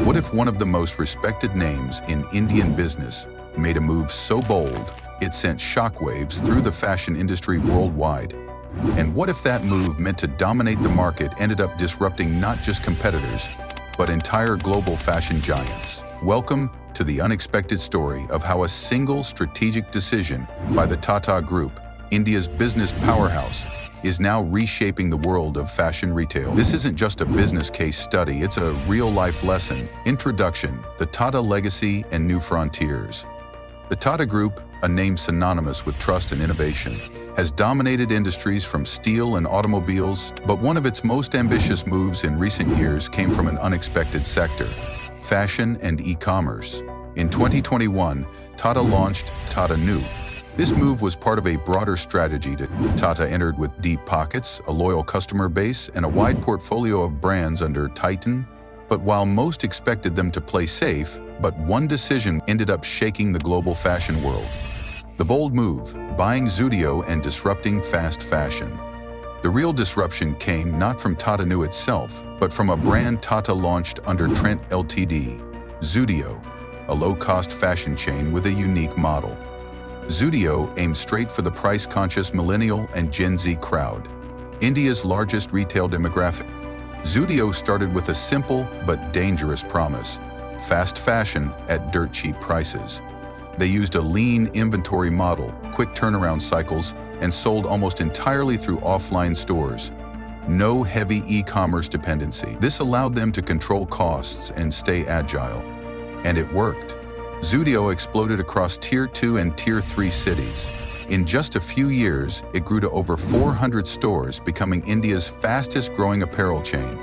What if one of the most respected names in Indian business made a move so bold it sent shockwaves through the fashion industry worldwide? And what if that move meant to dominate the market ended up disrupting not just competitors, but entire global fashion giants? Welcome to the unexpected story of how a single strategic decision by the Tata Group, India's business powerhouse, is now reshaping the world of fashion retail. This isn't just a business case study, it's a real-life lesson. Introduction: the Tata Legacy and New Frontiers. The Tata Group, a name synonymous with trust and innovation, has dominated industries from steel and automobiles, but one of its most ambitious moves in recent years came from an unexpected sector: fashion and e-commerce. In 2021, Tata launched Tata Neu. This move was part of a broader strategy. Tata entered with deep pockets, a loyal customer base, and a wide portfolio of brands under Titan. But while most expected them to play safe, but one decision ended up shaking the global fashion world. The bold move: buying Zudio and disrupting fast fashion. The real disruption came not from Tata Neu itself, but from a brand Tata launched under Trent Ltd, Zudio, a low-cost fashion chain with a unique model. Zudio aimed straight for the price-conscious millennial and Gen Z crowd, India's largest retail demographic. Zudio started with a simple but dangerous promise: fast fashion at dirt-cheap prices. They used a lean inventory model, quick turnaround cycles, and sold almost entirely through offline stores. No heavy e-commerce dependency. This allowed them to control costs and stay agile. And it worked. Zudio exploded across Tier 2 and Tier 3 cities. In just a few years, it grew to over 400 stores, becoming India's fastest-growing apparel chain.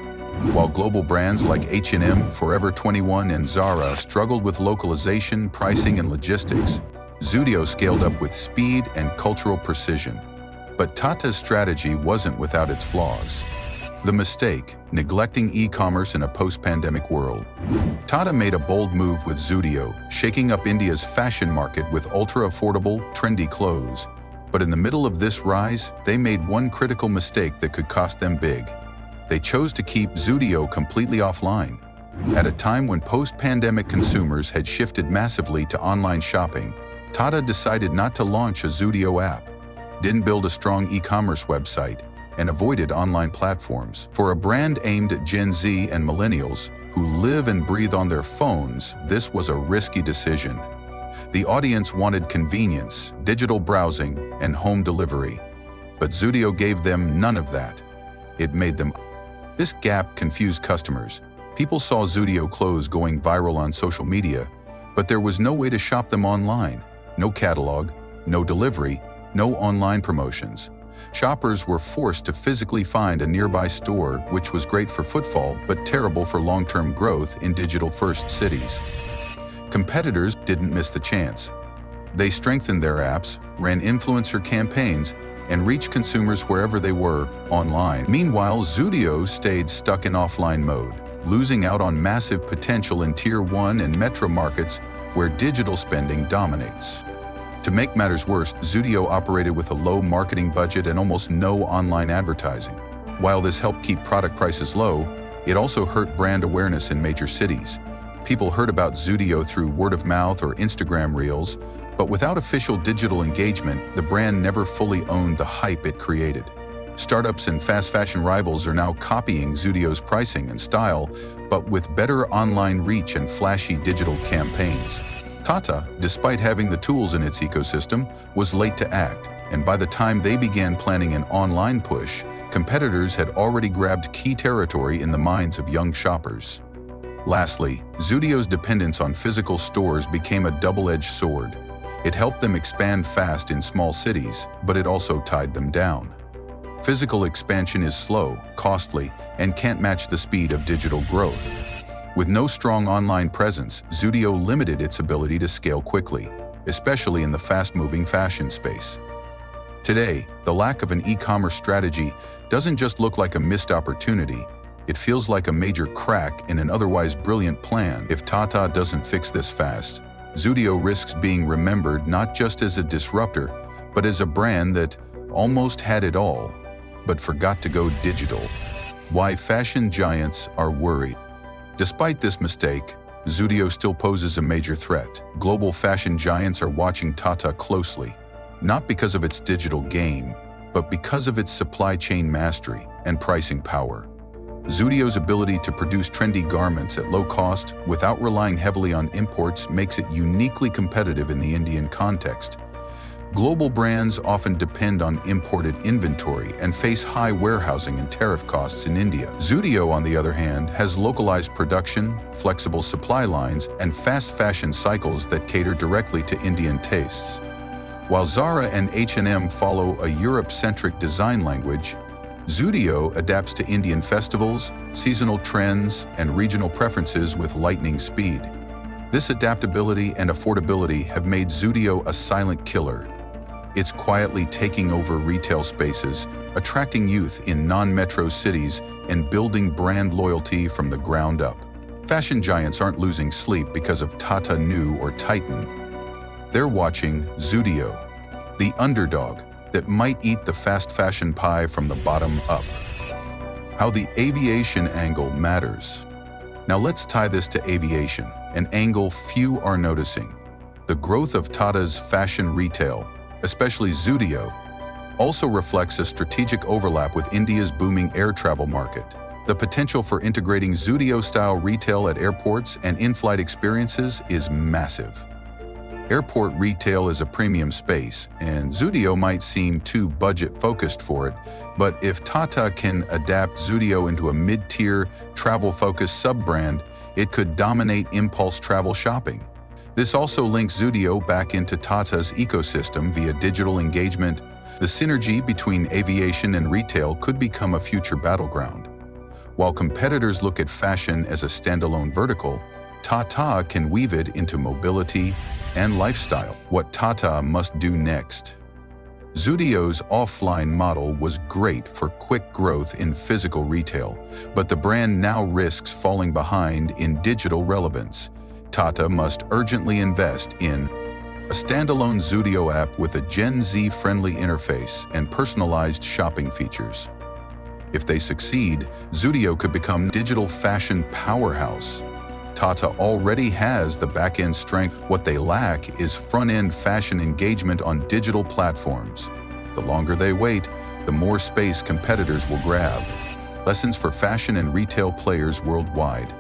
While global brands like H&M, Forever 21, and Zara struggled with localization, pricing, and logistics, Zudio scaled up with speed and cultural precision. But Tata's strategy wasn't without its flaws. The mistake: neglecting e-commerce in a post-pandemic world. Tata made a bold move with Zudio, shaking up India's fashion market with ultra-affordable, trendy clothes. But in the middle of this rise, they made one critical mistake that could cost them big. They chose to keep Zudio completely offline. At a time when post-pandemic consumers had shifted massively to online shopping, Tata decided not to launch a Zudio app, didn't build a strong e-commerce website, and avoided online platforms. For a brand aimed at Gen Z and millennials who live and breathe on their phones, this was a risky decision. The audience wanted convenience, digital browsing, and home delivery. But Zudio gave them none of that. It made them. This gap confused customers. People saw Zudio clothes going viral on social media, but there was no way to shop them online. No catalog, no delivery, no online promotions. Shoppers were forced to physically find a nearby store, which was great for footfall but terrible for long-term growth in digital-first cities. Competitors didn't miss the chance. They strengthened their apps, ran influencer campaigns, and reached consumers wherever they were, online. Meanwhile, Zudio stayed stuck in offline mode, losing out on massive potential in Tier 1 and metro markets where digital spending dominates. To make matters worse, Zudio operated with a low marketing budget and almost no online advertising. While this helped keep product prices low, it also hurt brand awareness in major cities. People heard about Zudio through word of mouth or Instagram reels, but without official digital engagement, the brand never fully owned the hype it created. Startups and fast fashion rivals are now copying Zudio's pricing and style, but with better online reach and flashy digital campaigns. Tata, despite having the tools in its ecosystem, was late to act, and by the time they began planning an online push, competitors had already grabbed key territory in the minds of young shoppers. Lastly, Zudio's dependence on physical stores became a double-edged sword. It helped them expand fast in small cities, but it also tied them down. Physical expansion is slow, costly, and can't match the speed of digital growth. With no strong online presence, Zudio limited its ability to scale quickly, especially in the fast-moving fashion space. Today, the lack of an e-commerce strategy doesn't just look like a missed opportunity, it feels like a major crack in an otherwise brilliant plan. If Tata doesn't fix this fast, Zudio risks being remembered not just as a disruptor, but as a brand that almost had it all, but forgot to go digital. Why fashion giants are worried. Despite this mistake, Zudio still poses a major threat. Global fashion giants are watching Tata closely, not because of its digital game, but because of its supply chain mastery and pricing power. Zudio's ability to produce trendy garments at low cost without relying heavily on imports makes it uniquely competitive in the Indian context. Global brands often depend on imported inventory and face high warehousing and tariff costs in India. Zudio, on the other hand, has localized production, flexible supply lines, and fast fashion cycles that cater directly to Indian tastes. While Zara and H&M follow a Europe-centric design language, Zudio adapts to Indian festivals, seasonal trends, and regional preferences with lightning speed. This adaptability and affordability have made Zudio a silent killer. It's quietly taking over retail spaces, attracting youth in non-metro cities, and building brand loyalty from the ground up. Fashion giants aren't losing sleep because of Tata New or Titan. They're watching Zudio, the underdog that might eat the fast fashion pie from the bottom up. How the aviation angle matters. Now let's tie this to aviation, an angle few are noticing. The growth of Tata's fashion retail, especially Zudio, also reflects a strategic overlap with India's booming air travel market. The potential for integrating Zudio-style retail at airports and in-flight experiences is massive. Airport retail is a premium space, and Zudio might seem too budget-focused for it, but if Tata can adapt Zudio into a mid-tier, travel-focused sub-brand, it could dominate impulse travel shopping. This also links Zudio back into Tata's ecosystem via digital engagement. The synergy between aviation and retail could become a future battleground. While competitors look at fashion as a standalone vertical, Tata can weave it into mobility and lifestyle. What Tata must do next. Zudio's offline model was great for quick growth in physical retail, but the brand now risks falling behind in digital relevance. Tata must urgently invest in a standalone Zudio app with a Gen Z-friendly interface and personalized shopping features. If they succeed, Zudio could become a digital fashion powerhouse. Tata already has the back-end strength. What they lack is front-end fashion engagement on digital platforms. The longer they wait, the more space competitors will grab. Lessons for fashion and retail players worldwide.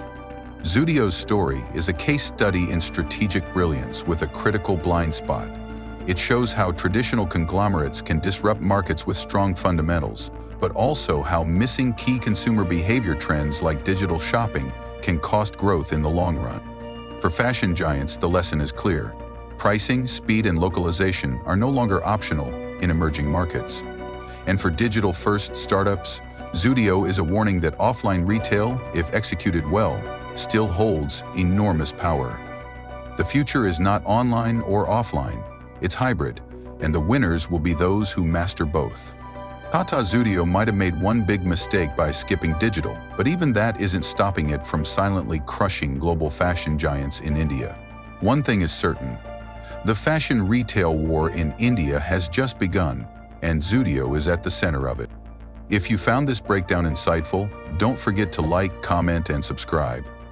Zudio's story is a case study in strategic brilliance with a critical blind spot. It shows how traditional conglomerates can disrupt markets with strong fundamentals, but also how missing key consumer behavior trends like digital shopping can cost growth in the long run. For fashion giants, the lesson is clear. Pricing, speed, and localization are no longer optional in emerging markets. And for digital-first startups, Zudio is a warning that offline retail, if executed well, still holds enormous power. The future is not online or offline, it's hybrid, and the winners will be those who master both. Tata Zudio might have made one big mistake by skipping digital, but even that isn't stopping it from silently crushing global fashion giants in India. One thing is certain, the fashion retail war in India has just begun, and Zudio is at the center of it. If you found this breakdown insightful, don't forget to like, comment, and subscribe.